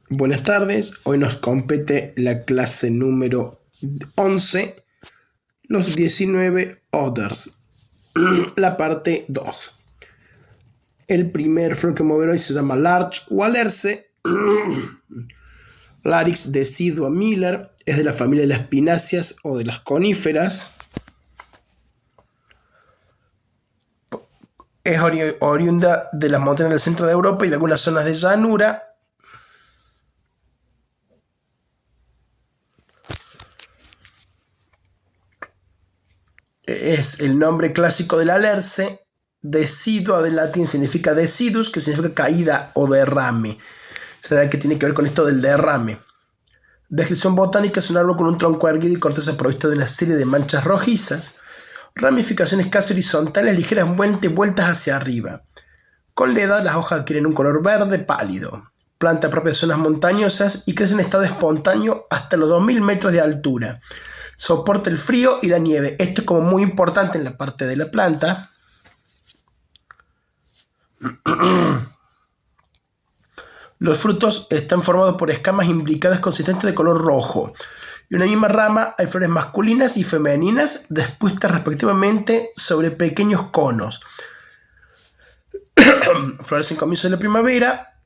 Buenas tardes, hoy nos compete la clase número 11, los 19 Others, la parte 2. El primer flor que mover hoy se llama Larch Wallerse, Larix decidua Miller, es de la familia de las pináceas o de las coníferas. Es oriunda de las montañas del centro de Europa y de algunas zonas de llanura. Es el nombre clásico del alerce. Decidua del latín significa decidus, que significa caída o derrame. ¿Será que tiene que ver con esto del derrame? Descripción botánica: es un árbol con un tronco erguido y corteza provista de una serie de manchas rojizas, ramificaciones casi horizontales, ligeramente vueltas hacia arriba. Con la edad, las hojas adquieren un color verde pálido. Planta propia de zonas montañosas y crece en estado espontáneo hasta los 2000 metros de altura. Soporta el frío y la nieve. Esto es como muy importante en la parte de la planta. Los frutos están formados por escamas imbricadas consistentes de color rojo. En una misma rama hay flores masculinas y femeninas dispuestas respectivamente sobre pequeños conos. Florecen en comienzo de la primavera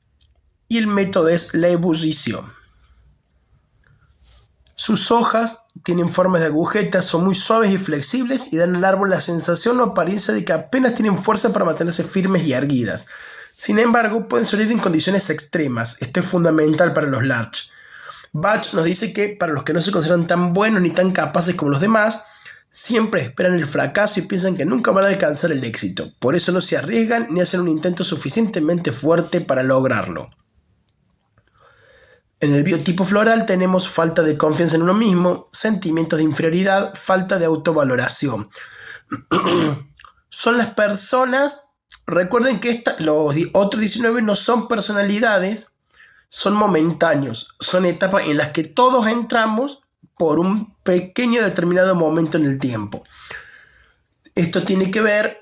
y el método es la ebullición. Sus hojas tienen formas de agujetas, son muy suaves y flexibles y dan al árbol la sensación o apariencia de que apenas tienen fuerza para mantenerse firmes y erguidas. Sin embargo, pueden surgir en condiciones extremas. Esto es fundamental para los larch. Bach nos dice que para los que no se consideran tan buenos ni tan capaces como los demás, siempre esperan el fracaso y piensan que nunca van a alcanzar el éxito. Por eso no se arriesgan ni hacen un intento suficientemente fuerte para lograrlo. En el biotipo floral tenemos falta de confianza en uno mismo, sentimientos de inferioridad, falta de autovaloración. Son las personas, recuerden que los otros 19 no son personalidades, son momentáneos, son etapas en las que todos entramos por un pequeño determinado momento en el tiempo. Esto tiene que ver,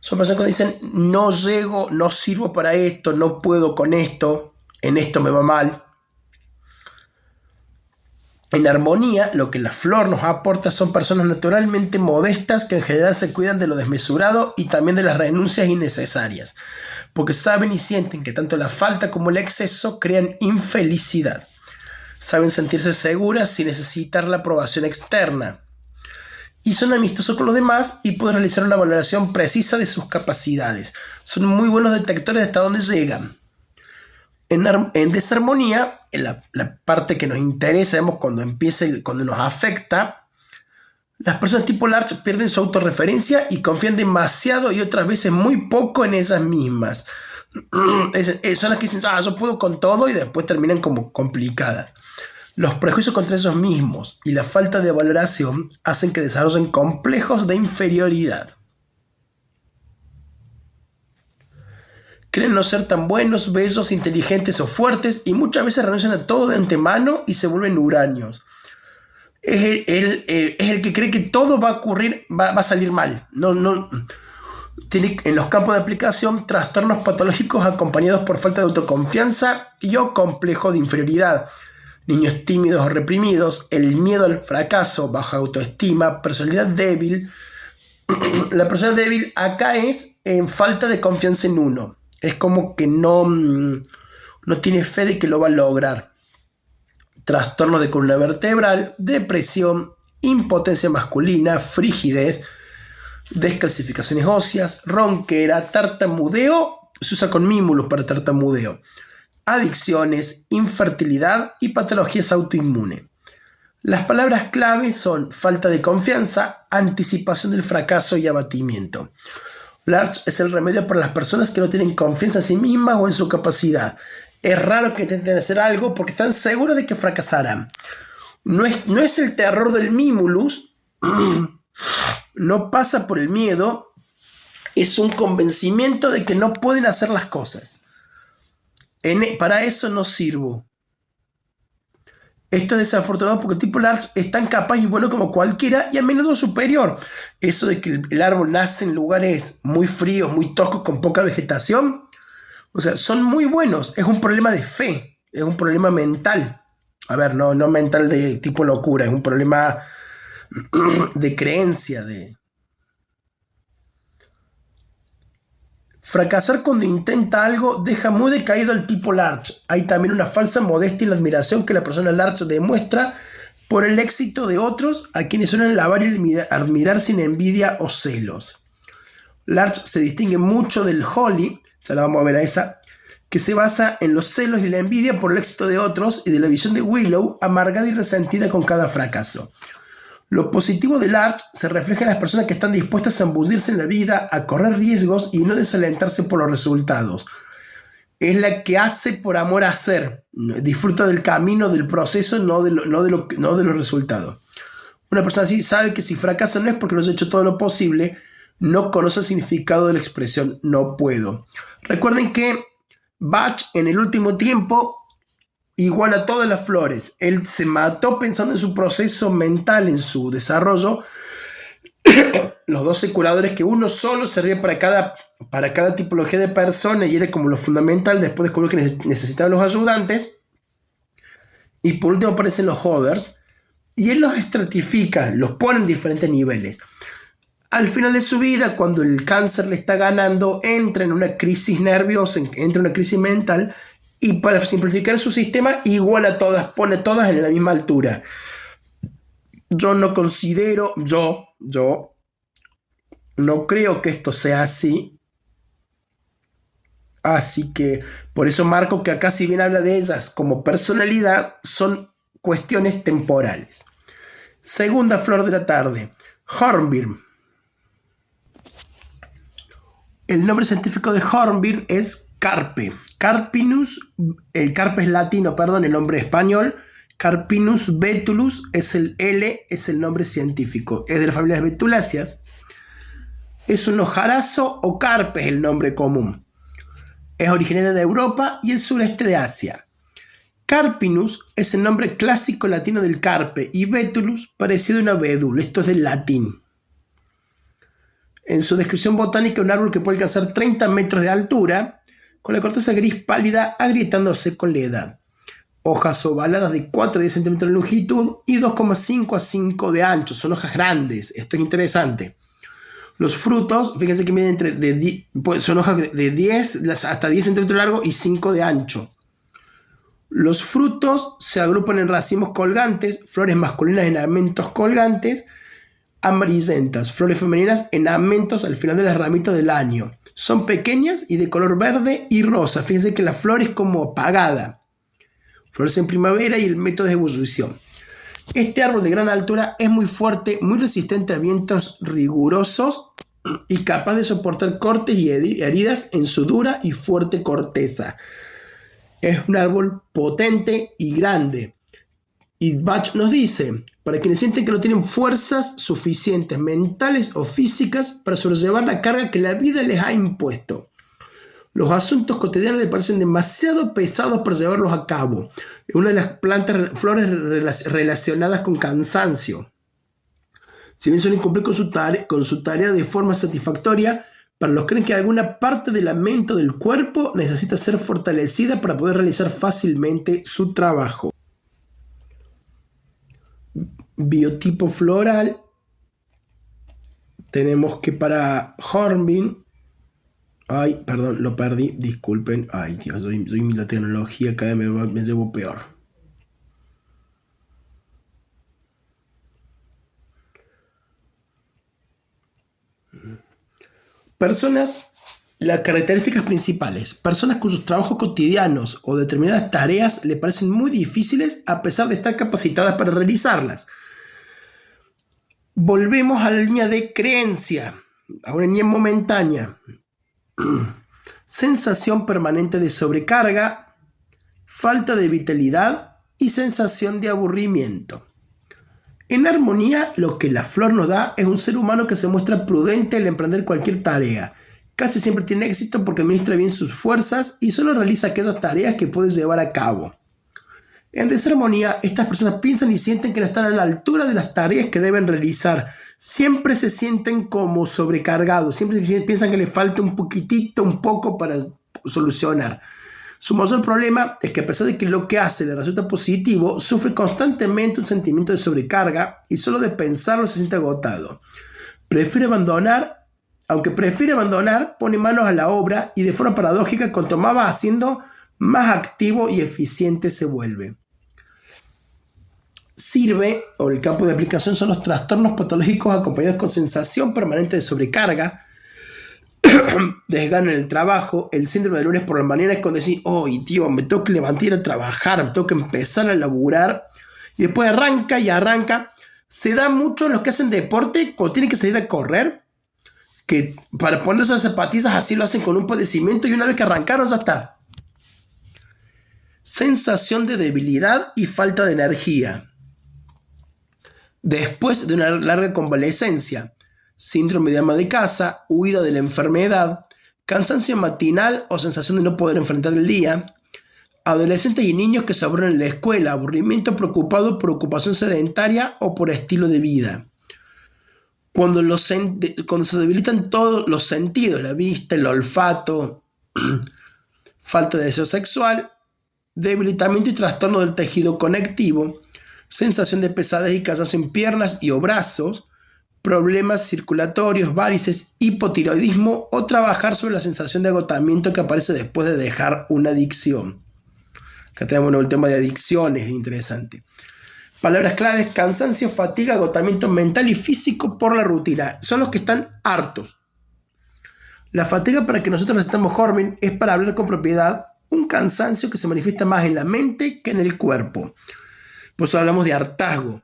son personas que dicen, no llego, no sirvo para esto, no puedo con esto, en esto me va mal. En armonía, lo que la flor nos aporta son personas naturalmente modestas que en general se cuidan de lo desmesurado y también de las renuncias innecesarias, porque saben y sienten que tanto la falta como el exceso crean infelicidad. Saben sentirse seguras sin necesitar la aprobación externa. Y son amistosos con los demás y pueden realizar una valoración precisa de sus capacidades. Son muy buenos detectores de hasta dónde llegan. En desarmonía, en la parte que nos interesa, vemos cuando nos afecta, las personas tipo Larch pierden su autorreferencia y confían demasiado y otras veces muy poco en ellas mismas. Son las que dicen, yo puedo con todo, y después terminan como complicadas. Los prejuicios contra ellos mismos y la falta de valoración hacen que desarrollen complejos de inferioridad. Creen no ser tan buenos, bellos, inteligentes o fuertes y muchas veces renuncian a todo de antemano y se vuelven huraños. Es el que cree que todo va a ocurrir, va a salir mal. Tiene en los campos de aplicación trastornos patológicos acompañados por falta de autoconfianza y o complejo de inferioridad. Niños tímidos o reprimidos, el miedo al fracaso, baja autoestima, personalidad débil. La personalidad débil acá es falta de confianza en uno. Es como que no tiene fe de que lo va a lograr. Trastorno de columna vertebral, depresión, impotencia masculina, frigidez, descalcificaciones óseas, ronquera, tartamudeo, se usa con mímulos para tartamudeo, adicciones, infertilidad y patologías autoinmunes. Las palabras clave son falta de confianza, anticipación del fracaso y abatimiento. Larch es el remedio para las personas que no tienen confianza en sí mismas o en su capacidad. Es raro que intenten hacer algo porque están seguros de que fracasarán. No es el terror del mimulus, no pasa por el miedo, es un convencimiento de que no pueden hacer las cosas. Para eso no sirvo. Esto es desafortunado porque el tipo Larch es tan capaz y bueno como cualquiera y a menudo superior. Eso de que el árbol nace en lugares muy fríos, muy toscos, con poca vegetación. O sea, son muy buenos. Es un problema de fe. Es un problema mental. A ver, no mental de tipo locura, es un problema de creencia, de fracasar cuando intenta algo deja muy decaído al tipo Large. Hay también una falsa modestia en la admiración que la persona Large demuestra por el éxito de otros a quienes suelen alabar y admirar sin envidia o celos. Large se distingue mucho del Holly, ya la vamos a ver a esa, que se basa en los celos y la envidia por el éxito de otros, y de la visión de Willow, amargada y resentida con cada fracaso. Lo positivo del Large se refleja en las personas que están dispuestas a embullir en la vida, a correr riesgos y no desalentarse por los resultados. Es la que hace por amor a hacer. Disfruta del camino, del proceso, no de los resultados. Una persona así sabe que si fracasa no es porque no ha hecho todo lo posible, no conoce el significado de la expresión no puedo. Recuerden que Bach en el último tiempo igual a todas las flores. Él se mató pensando en su proceso mental, en su desarrollo. Los 12 curadores, que uno solo servía para cada tipología de persona y era como lo fundamental. Después descubrió que necesitaba los ayudantes. Y por último aparecen los holders. Y él los estratifica, los pone en diferentes niveles. Al final de su vida, cuando el cáncer le está ganando, entra en una crisis nerviosa, entra en una crisis mental. Y para simplificar su sistema, igual a todas, pone todas en la misma altura. Yo no considero, yo no creo que esto sea así. Así que por eso marco que acá, si bien habla de ellas como personalidad, son cuestiones temporales. Segunda flor de la tarde, Hornbeam. El nombre científico de Hornbeam es Carpe. Carpinus, el carpe es latino, perdón, el nombre español. Carpinus betulus es el L, es el nombre científico. Es de la familia de las betuláceas. Es un hojarazo o carpe, es el nombre común. Es originario de Europa y el sureste de Asia. Carpinus es el nombre clásico latino del carpe y betulus parecido a una bédula. Esto es del latín. En su descripción botánica, un árbol que puede alcanzar 30 metros de altura, con la corteza gris pálida agrietándose con la edad. Hojas ovaladas de 4 a 10 centímetros de longitud y 2,5 a 5 de ancho. Son hojas grandes. Esto es interesante. Los frutos, fíjense que miden son hojas de 10 hasta 10 centímetros de largo y 5 de ancho. Los frutos se agrupan en racimos colgantes, flores masculinas en amentos colgantes, amarillentas, flores femeninas en amentos al final de las ramitas del año. Son pequeñas y de color verde y rosa. Fíjense que la flor es como apagada. Florece en primavera y el método de ebullición. Este árbol de gran altura es muy fuerte, muy resistente a vientos rigurosos y capaz de soportar cortes y heridas en su dura y fuerte corteza. Es un árbol potente y grande. Y Bach nos dice, para quienes sienten que no tienen fuerzas suficientes, mentales o físicas, para sobrellevar la carga que la vida les ha impuesto. Los asuntos cotidianos les parecen demasiado pesados para llevarlos a cabo. Es una de las flores relacionadas con cansancio. Si bien suelen cumplir con su tarea de forma satisfactoria, para los que creen que alguna parte de la mente o del cuerpo necesita ser fortalecida para poder realizar fácilmente su trabajo. Biotipo floral. Tenemos que para Hornbeam, ay, perdón, lo perdí, disculpen. Ay, Dios, soy la tecnología, cada vez me llevo peor. Personas, las características principales. Personas cuyos trabajos cotidianos o determinadas tareas le parecen muy difíciles a pesar de estar capacitadas para realizarlas. Volvemos a la línea de creencia, a una línea momentánea. Sensación permanente de sobrecarga, falta de vitalidad y sensación de aburrimiento. En armonía, lo que la flor nos da es un ser humano que se muestra prudente al emprender cualquier tarea. Casi siempre tiene éxito porque administra bien sus fuerzas y solo realiza aquellas tareas que puede llevar a cabo. En desarmonía, estas personas piensan y sienten que no están a la altura de las tareas que deben realizar. Siempre se sienten como sobrecargados, siempre piensan que les falta un poco para solucionar. Su mayor problema es que a pesar de que lo que hace le resulta positivo, sufre constantemente un sentimiento de sobrecarga y solo de pensarlo se siente agotado. Aunque prefiere abandonar, pone manos a la obra y de forma paradójica, cuanto más va haciendo, más activo y eficiente se vuelve. El campo de aplicación son los trastornos patológicos acompañados con sensación permanente de sobrecarga, desgano en el trabajo. El síndrome de lunes por la mañana es cuando decís, tío, me tengo que levantar y ir a trabajar, me tengo que empezar a laburar, y después arranca. Se da mucho en los que hacen deporte cuando tienen que salir a correr, que para ponerse las zapatillas así lo hacen con un padecimiento y una vez que arrancaron ya está. Sensación de debilidad y falta de energía. Después de una larga convalecencia, síndrome de ama de casa, huida de la enfermedad, cansancio matinal o sensación de no poder enfrentar el día, adolescentes y niños que se aburren en la escuela, aburrimiento preocupado por ocupación sedentaria o por estilo de vida. Cuando se debilitan todos los sentidos, la vista, el olfato, falta de deseo sexual, debilitamiento y trastorno del tejido conectivo, sensación de pesadez y cansancio en piernas y o brazos, problemas circulatorios, varices, hipotiroidismo o trabajar sobre la sensación de agotamiento que aparece después de dejar una adicción. Acá tenemos el tema de adicciones, interesante. Palabras claves: cansancio, fatiga, agotamiento mental y físico por la rutina. Son los que están hartos. La fatiga, para que nosotros necesitamos Hormir, es para hablar con propiedad un cansancio que se manifiesta más en la mente que en el cuerpo. Por eso hablamos de hartazgo.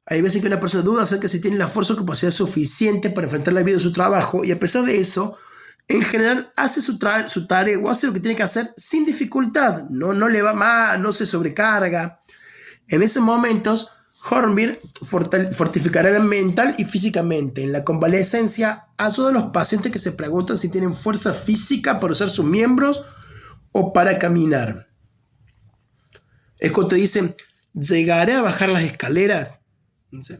Hay veces que una persona duda acerca de si tiene la fuerza o capacidad suficiente para enfrentar la vida de su trabajo, y a pesar de eso, en general hace su tarea o hace lo que tiene que hacer sin dificultad. No le va mal, no se sobrecarga. En esos momentos, Hormir fortificará mental y físicamente. En la convalecencia, ayuda a los pacientes que se preguntan si tienen fuerza física para usar sus miembros o para caminar. Es cuando te dicen, ¿llegaré a bajar las escaleras? No sé.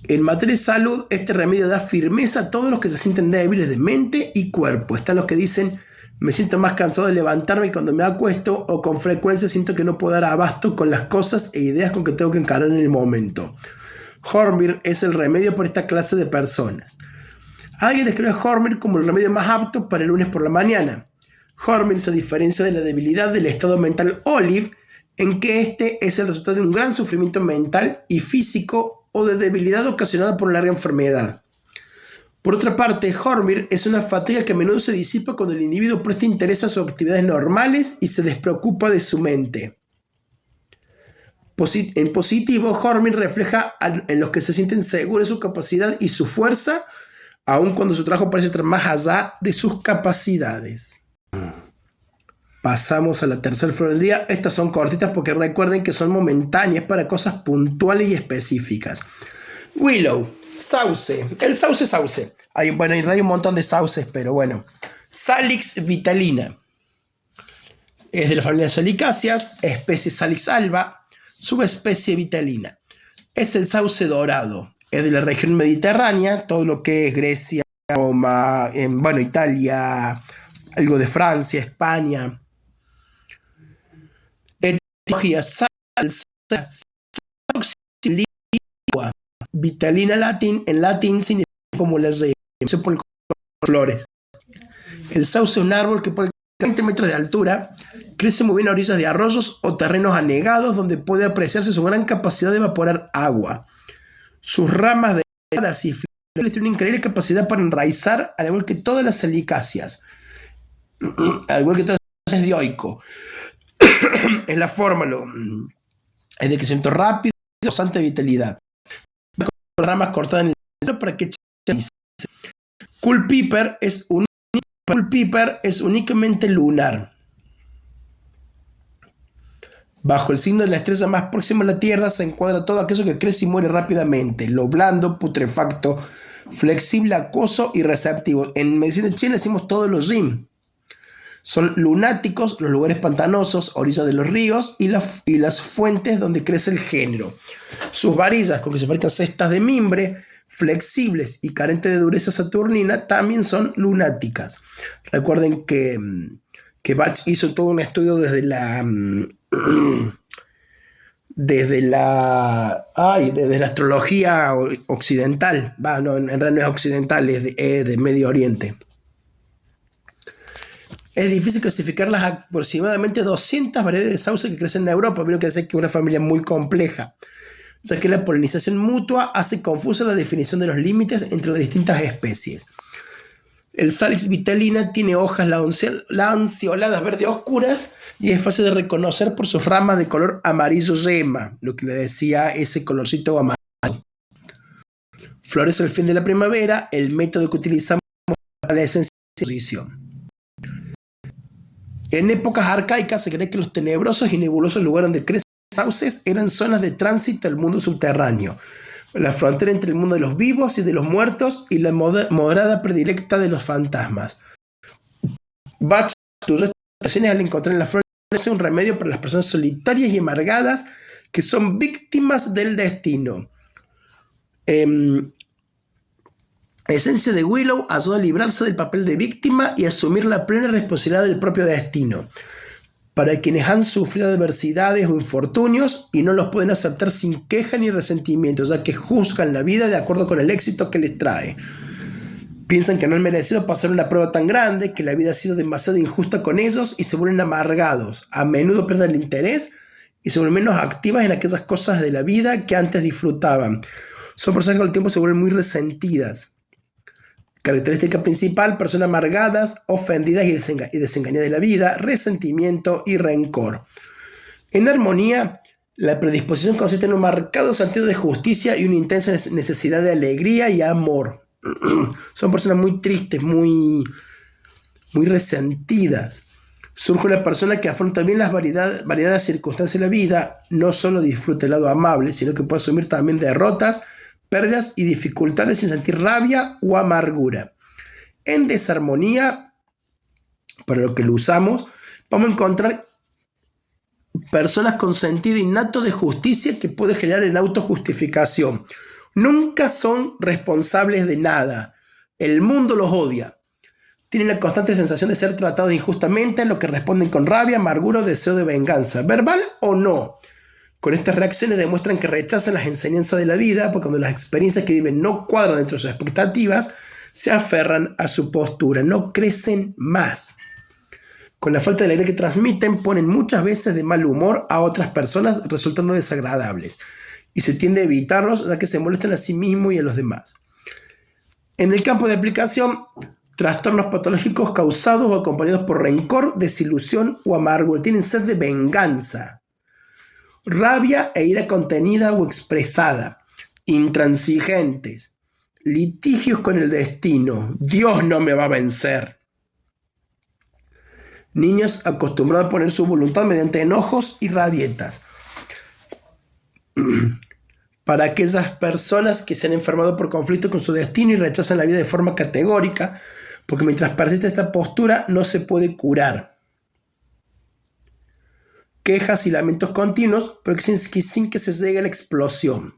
En materia de salud, este remedio da firmeza a todos los que se sienten débiles de mente y cuerpo. Están los que dicen, me siento más cansado de levantarme cuando me acuesto, o con frecuencia siento que no puedo dar abasto con las cosas e ideas con que tengo que encarar en el momento. Hormir es el remedio para esta clase de personas. Alguien describe a Hormir como el remedio más apto para el lunes por la mañana. Hormir se diferencia de la debilidad del estado mental Olive, en que este es el resultado de un gran sufrimiento mental y físico o de debilidad ocasionada por una larga enfermedad. Por otra parte, Hormir es una fatiga que a menudo se disipa cuando el individuo presta interés a sus actividades normales y se despreocupa de su mente. En positivo, Hormir refleja en los que se sienten seguros de su capacidad y su fuerza, aun cuando su trabajo parece estar más allá de sus capacidades. Pasamos a la tercera flor del día. Estas son cortitas porque recuerden que son momentáneas para cosas puntuales y específicas. Willow, sauce. El sauce. Hay un montón de sauces, pero bueno. Salix vitalina. Es de la familia Salicáceas, especie Salix alba, subespecie vitalina. Es el sauce dorado. Es de la región mediterránea, todo lo que es Grecia, Roma, Italia, algo de Francia, España. Etimología: salsa, vitalina en latín significa como la yema, por flores. El sauce es un árbol que puede 20 metros de altura, crece muy bien a orillas de arroyos o terrenos anegados donde puede apreciarse su gran capacidad de evaporar agua. Sus ramas delgadas y flexibles tienen una increíble capacidad para enraizar, al igual que todas las salicáceas. Al igual que todas las salicáceas dioico. En la fórmula es de crecimiento rápido y bastante vitalidad. Con ramas cortadas en el centro para que Culpeper es únicamente lunar. Bajo el signo de la estrella más próxima a la Tierra se encuadra todo aquello que crece y muere rápidamente, lo blando, putrefacto, flexible, acuoso y receptivo. En medicina china decimos todos los yin. Son lunáticos los lugares pantanosos, orillas de los ríos y las fuentes donde crece el género. Sus varillas, con que se fabrican cestas de mimbre, flexibles y carentes de dureza saturnina también son lunáticas. Recuerden que Bach hizo todo un estudio desde la astrología occidental. No, en realidad no es occidental, es de Medio Oriente. Es difícil clasificar las aproximadamente 200 variedades de sauce que crecen en Europa. Vieron que es una familia muy compleja, ya que la polinización mutua hace confusa la definición de los límites entre las distintas especies. El Salix vitellina tiene hojas lanceoladas verde oscuras y es fácil de reconocer por sus ramas de color amarillo yema, lo que le decía ese colorcito amarillo. Florece al fin de la primavera, el método que utilizamos para la esencia de exposición. En épocas arcaicas se cree que los tenebrosos y nebulosos lugares donde crecen sauces eran zonas de tránsito al mundo subterráneo, la frontera entre el mundo de los vivos y de los muertos y la morada predilecta de los fantasmas. Bach sus estaciones al encontrar en la flor es un remedio para las personas solitarias y amargadas que son víctimas del destino. Esencia de Willow ayuda a librarse del papel de víctima y asumir la plena responsabilidad del propio destino. Para quienes han sufrido adversidades o infortunios y no los pueden aceptar sin queja ni resentimiento, ya que juzgan la vida de acuerdo con el éxito que les trae. Piensan que no han merecido pasar una prueba tan grande, que la vida ha sido demasiado injusta con ellos y se vuelven amargados. A menudo pierden el interés y se vuelven menos activas en aquellas cosas de la vida que antes disfrutaban. Son personas que con el tiempo se vuelven muy resentidas. Característica principal: personas amargadas, ofendidas y desengañadas de la vida, resentimiento y rencor. En armonía, la predisposición consiste en un marcado sentido de justicia y una intensa necesidad de alegría y amor. Son personas muy tristes, muy resentidas. Surge una persona que afronta bien las variadas circunstancias de la vida, no solo disfruta el lado amable, sino que puede asumir también derrotas, pérdidas y dificultades sin sentir rabia o amargura. En desarmonía, para lo que lo usamos, vamos a encontrar personas con sentido innato de justicia que puede generar en autojustificación. Nunca son responsables de nada. El mundo los odia. Tienen la constante sensación de ser tratados injustamente, a lo que responden con rabia, amargura o deseo de venganza, verbal o no. Con estas reacciones demuestran que rechazan las enseñanzas de la vida, porque cuando las experiencias que viven no cuadran dentro de sus expectativas, se aferran a su postura, no crecen más. Con la falta de alegría que transmiten, ponen muchas veces de mal humor a otras personas, resultando desagradables, y se tiende a evitarlos, ya que se molestan a sí mismos y a los demás. En el campo de aplicación, trastornos patológicos causados o acompañados por rencor, desilusión o amargura. Tienen sed de venganza. Rabia e ira contenida o expresada, intransigentes, litigios con el destino, Dios no me va a vencer. Niños acostumbrados a poner su voluntad mediante enojos y rabietas. Para aquellas personas que se han enfermado por conflicto con su destino y rechazan la vida de forma categórica, porque mientras persiste esta postura no se puede curar. Quejas y lamentos continuos, pero sin que se llegue a la explosión.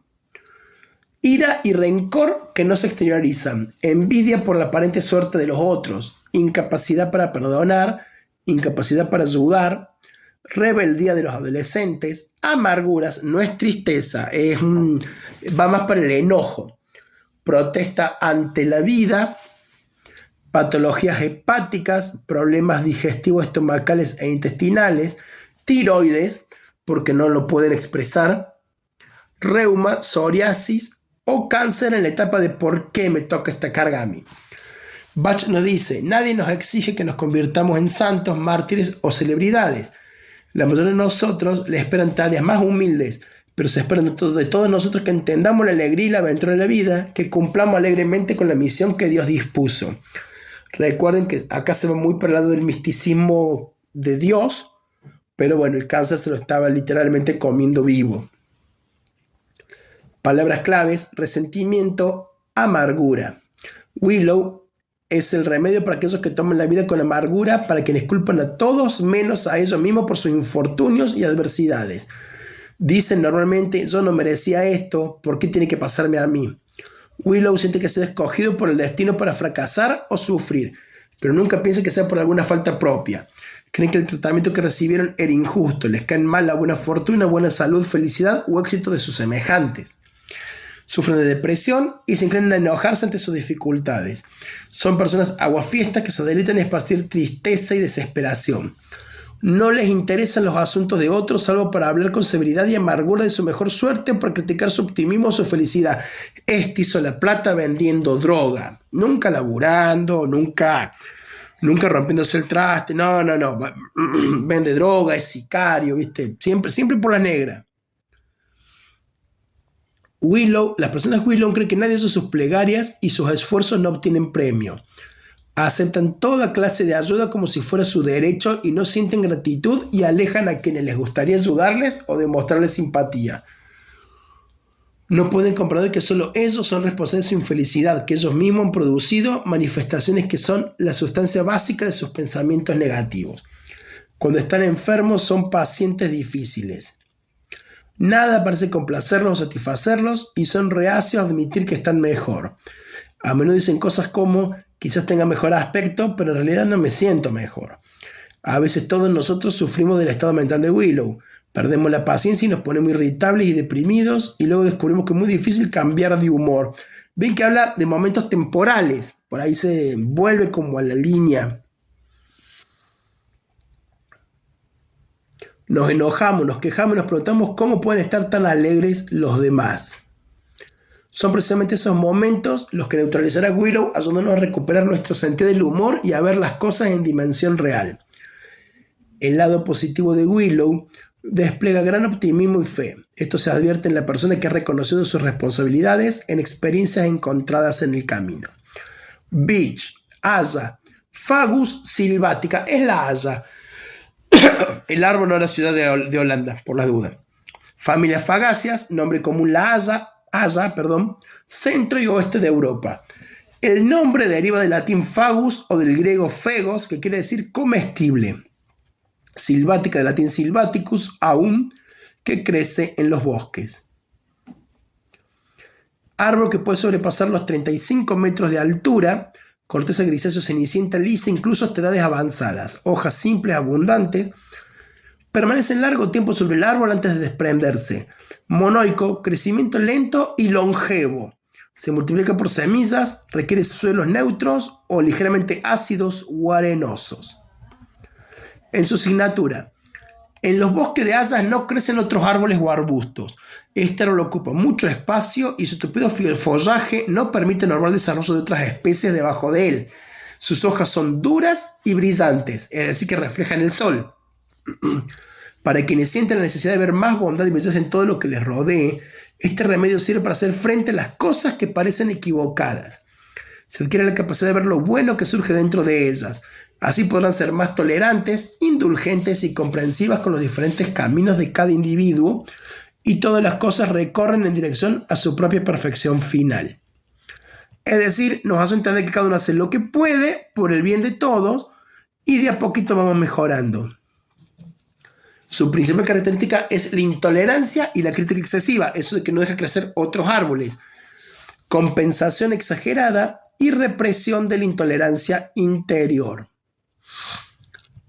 Ira y rencor que no se exteriorizan. Envidia por la aparente suerte de los otros. Incapacidad para perdonar. Incapacidad para ayudar. Rebeldía de los adolescentes. Amarguras. No es tristeza. Va más para el enojo. Protesta ante la vida. Patologías hepáticas. Problemas digestivos, estomacales e intestinales. Tiroides, porque no lo pueden expresar, reuma, psoriasis o cáncer en la etapa de ¿por qué me toca esta carga a mí? Bach nos dice: nadie nos exige que nos convirtamos en santos, mártires o celebridades. La mayoría de nosotros le esperan tareas más humildes, pero se espera de todos nosotros que entendamos la alegría y la aventura de la vida, que cumplamos alegremente con la misión que Dios dispuso. Recuerden que acá se va muy por el lado del misticismo de Dios, pero bueno, el cáncer se lo estaba literalmente comiendo vivo. Palabras claves: resentimiento, amargura. Willow es el remedio para aquellos que toman la vida con amargura, para quienes culpan a todos menos a ellos mismos por sus infortunios y adversidades. Dicen normalmente: yo no merecía esto, ¿por qué tiene que pasarme a mí? Willow siente que ha sido escogido por el destino para fracasar o sufrir, pero nunca piensa que sea por alguna falta propia. Creen que el tratamiento que recibieron era injusto, les caen mal la buena fortuna, buena salud, felicidad o éxito de sus semejantes. Sufren de depresión y se inclinan a enojarse ante sus dificultades. Son personas aguafiestas que se deleitan en esparcir tristeza y desesperación. No les interesan los asuntos de otros salvo para hablar con severidad y amargura de su mejor suerte o para criticar su optimismo o su felicidad. Este hizo la plata vendiendo droga, nunca laburando, nunca rompiéndose el traste, no, vende droga, es sicario, ¿viste? Siempre por la negra. Las personas Willow creen que nadie hace sus plegarias y sus esfuerzos no obtienen premio. Aceptan toda clase de ayuda como si fuera su derecho y no sienten gratitud y alejan a quienes les gustaría ayudarles o demostrarles simpatía. No pueden comprender que solo ellos son responsables de su infelicidad, que ellos mismos han producido manifestaciones que son la sustancia básica de sus pensamientos negativos. Cuando están enfermos son pacientes difíciles. Nada parece complacerlos o satisfacerlos y son reacios a admitir que están mejor. A menudo dicen cosas como, quizás tenga mejor aspecto, pero en realidad no me siento mejor. A veces todos nosotros sufrimos del estado mental de Willow. Perdemos la paciencia y nos ponemos irritables y deprimidos y luego descubrimos que es muy difícil cambiar de humor. Ven que habla de momentos temporales, por ahí se vuelve como a la línea. Nos enojamos, nos quejamos y nos preguntamos cómo pueden estar tan alegres los demás. Son precisamente esos momentos los que neutralizará Willow, ayudándonos a recuperar nuestro sentido del humor y a ver las cosas en dimensión real. El lado positivo de Willow despliega gran optimismo y fe. Esto se advierte en la persona que ha reconocido sus responsabilidades en experiencias encontradas en el camino. Beech, haya, Fagus sylvatica, es la haya. El árbol no era ciudad de Holanda, por la duda. Familias fagáceas, nombre común la haya, centro y oeste de Europa. El nombre deriva del latín fagus o del griego fegos, que quiere decir comestible. Silvática, del latín silvaticus, aún, que crece en los bosques. Árbol que puede sobrepasar los 35 metros de altura, corteza grisáceo cenicienta lisa incluso hasta edades avanzadas, hojas simples, abundantes, permanecen largo tiempo sobre el árbol antes de desprenderse. Monoico, crecimiento lento y longevo. Se multiplica por semillas, requiere suelos neutros o ligeramente ácidos o arenosos. En su signatura, en los bosques de hayas no crecen otros árboles o arbustos. Este árbol ocupa mucho espacio y su tupido follaje no permite el normal desarrollo de otras especies debajo de él. Sus hojas son duras y brillantes, es decir, que reflejan el sol. Para quienes sienten la necesidad de ver más bondad y belleza en todo lo que les rodee, este remedio sirve para hacer frente a las cosas que parecen equivocadas. Se adquiere la capacidad de ver lo bueno que surge dentro de ellas. Así podrán ser más tolerantes, indulgentes y comprensivas con los diferentes caminos de cada individuo, y todas las cosas recorren en dirección a su propia perfección final. Es decir, nos hace entender que cada uno hace lo que puede por el bien de todos y de a poquito vamos mejorando. Su principal característica es la intolerancia y la crítica excesiva, eso de que no deja crecer otros árboles, compensación exagerada y represión de la intolerancia interior.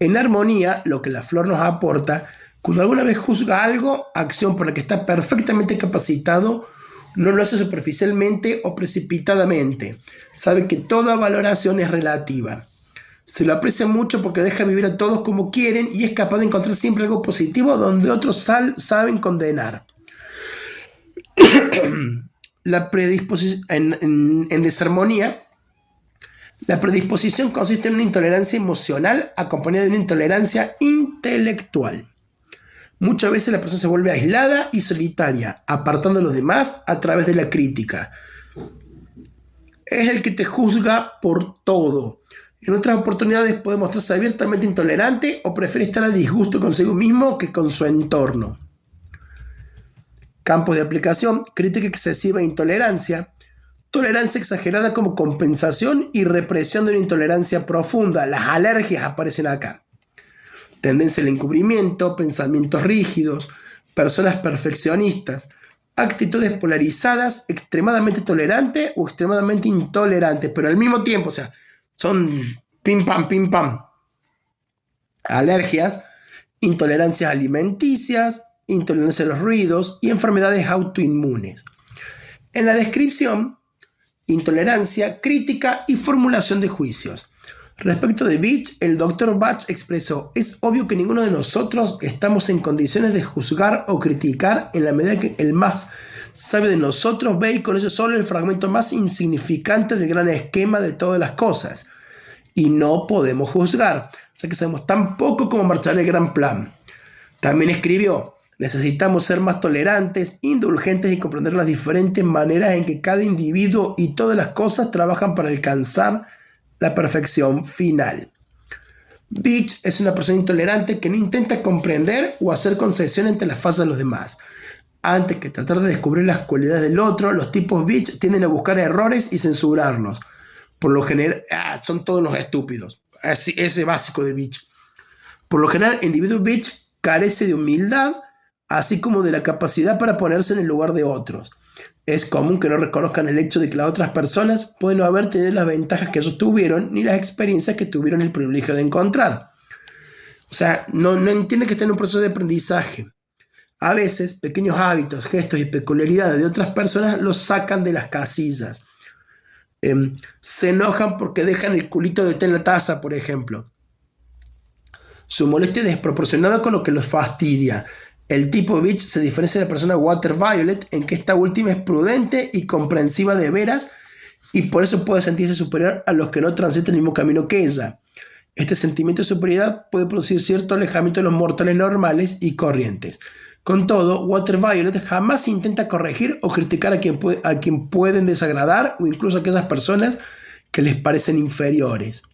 En armonía, lo que la flor nos aporta, cuando alguna vez juzga algo, acción por la que está perfectamente capacitado, no lo hace superficialmente o precipitadamente. Sabe que toda valoración es relativa. Se lo aprecia mucho porque deja vivir a todos como quieren y es capaz de encontrar siempre algo positivo donde otros saben condenar. En desarmonía, la predisposición consiste en una intolerancia emocional acompañada de una intolerancia intelectual. Muchas veces la persona se vuelve aislada y solitaria, apartando a los demás a través de la crítica. Es el que te juzga por todo. En otras oportunidades puede mostrarse abiertamente intolerante o prefiere estar a disgusto consigo mismo que con su entorno. Campos de aplicación: crítica excesiva e intolerancia. Tolerancia exagerada como compensación y represión de una intolerancia profunda. Las alergias aparecen acá. Tendencia al encubrimiento, pensamientos rígidos, personas perfeccionistas, actitudes polarizadas, extremadamente tolerantes o extremadamente intolerantes, pero al mismo tiempo, o sea, son pim pam, alergias, intolerancias alimenticias, intolerancia a los ruidos y enfermedades autoinmunes. En la descripción, intolerancia, crítica y formulación de juicios. Respecto de Beach, el Dr. Bach expresó: es obvio que ninguno de nosotros estamos en condiciones de juzgar o criticar en la medida que el más sabio de nosotros ve y conoce solo el fragmento más insignificante del gran esquema de todas las cosas. Y no podemos juzgar, o sea que sabemos tan poco como marchar el gran plan. También escribió: necesitamos ser más tolerantes, indulgentes y comprender las diferentes maneras en que cada individuo y todas las cosas trabajan para alcanzar la perfección final. Beach es una persona intolerante que no intenta comprender o hacer concesiones entre las fases de los demás. Antes que tratar de descubrir las cualidades del otro, los tipos Beach tienden a buscar errores y censurarlos. Por lo general, son todos los estúpidos. Ese básico de Beach. Por lo general, el individuo Beach carece de humildad, así como de la capacidad para ponerse en el lugar de otros. Es común que no reconozcan el hecho de que las otras personas pueden no haber tenido las ventajas que ellos tuvieron ni las experiencias que tuvieron el privilegio de encontrar. O sea, no entiende que está en un proceso de aprendizaje. A veces, pequeños hábitos, gestos y peculiaridades de otras personas los sacan de las casillas. Se enojan porque dejan el culito de té en la taza, por ejemplo. Su molestia es desproporcionada con lo que los fastidia. El tipo Beach se diferencia de la persona Water Violet en que esta última es prudente y comprensiva de veras y por eso puede sentirse superior a los que no transitan el mismo camino que ella. Este sentimiento de superioridad puede producir cierto alejamiento de los mortales normales y corrientes. Con todo, Water Violet jamás intenta corregir o criticar a quien pueden desagradar o incluso a aquellas personas que les parecen inferiores.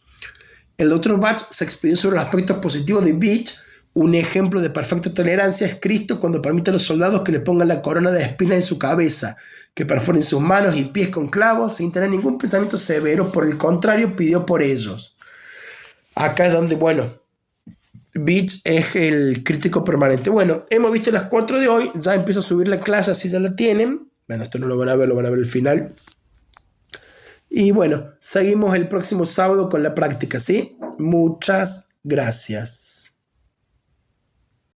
El Dr. Bach se expidió sobre los aspectos positivos de Beach. Un ejemplo de perfecta tolerancia es Cristo cuando permite a los soldados que le pongan la corona de espinas en su cabeza, que perforen sus manos y pies con clavos sin tener ningún pensamiento severo, por el contrario, pidió por ellos. Acá es donde, Beach es el crítico permanente. Bueno, hemos visto las 4 de hoy, ya empiezo a subir la clase así ya la tienen. Bueno, esto no lo van a ver, lo van a ver al final. Y bueno, seguimos el próximo sábado con la práctica, ¿sí? Muchas gracias.